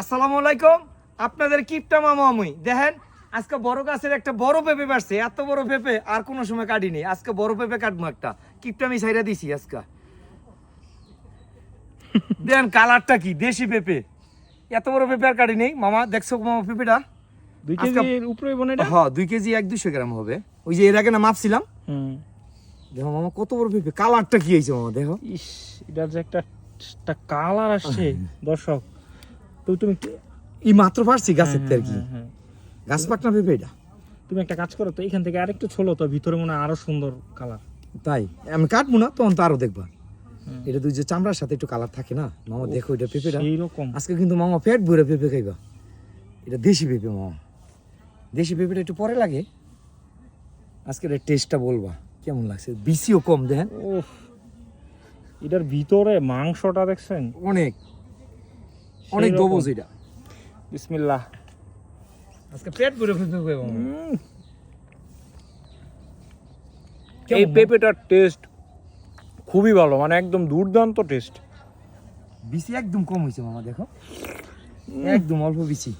আসসালামু আলাইকুম। আপনাদের কিপটা মামা আমি দেখেন আজকে বড় গাছের একটা বড় পেঁপে বাড়ছে। এত বড় পেঁপে আর কোনো সময় কাটিনি। আজকে বড় পেঁপে কাটবো একটা। কিপটা আমি ছাইরা দিছি আজকে। দেন কালারটা কি দেশি পেঁপে। এত বড় পেঁপে আর কাটিনি মামা। দেখছো মামা পেঁপেটা 2 কেজির উপরে বনে এটা? হ্যাঁ 2 কেজি 1-200 গ্রাম হবে। ওই যে এর আগে না মাপছিলাম। দেখো মামা কত বড় পেঁপে। কালারটা কি হয়েছে মামা দেখো। ইস, এটার যে একটা কালার আসছে দর্শক। তো তুমি এই মাত্র পারছি গাছের আর কি। হ্যাঁ। গাছ পাকনা পেঁপে এটা। তুমি একটা কাজ করো তো, এখান থেকে আরেকটু ছোলো তো, ভিতরে মনে হয় আরো সুন্দর কালার। তাই আমি কাটবো না তখন তো আরো দেখবা। এটা দুই যে চামড়ার সাথে একটু কালার থাকে না মামা। দেখো এটা পেঁপেটা এইরকম। আজকে কিন্তু মামা পেট ভরে পেঁপে খাইবা। এটা দেশি পেঁপে মামা। দেশি পেঁপেটা একটু পরে লাগে। আজকে এর টেস্টটা বলবা কেমন লাগছে। বিসিও কম দেখেন। ওহ, এটার ভিতরে মাংসটা দেখছেন অনেক অনেক দবজ এটা। বিসমিল্লাহ। আজকে পেট ভরে পেঁপে খাইবা মামা। এই পেঁপেটার টেস্ট খুবই ভালো, মানে একদম দুর্দান্ত টেস্ট। বিসি একদম কম হয়েছে মামা দেখো। একদম অল্প বিসি।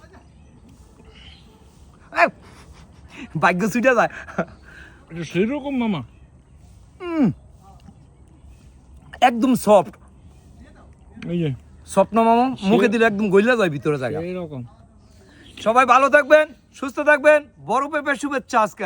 ভাগ্য ছুটে যায়। এটা সেরকম মামা। একদম সফট। এই যে সফট না মামা। মুখে দিলে একদম গইলা যায় ভিতরে জায়গা। এইরকম। সবাই ভালো থাকবেন, সুস্থ থাকবেন। বড় পেঁপের শুভেচ্ছা আজকে।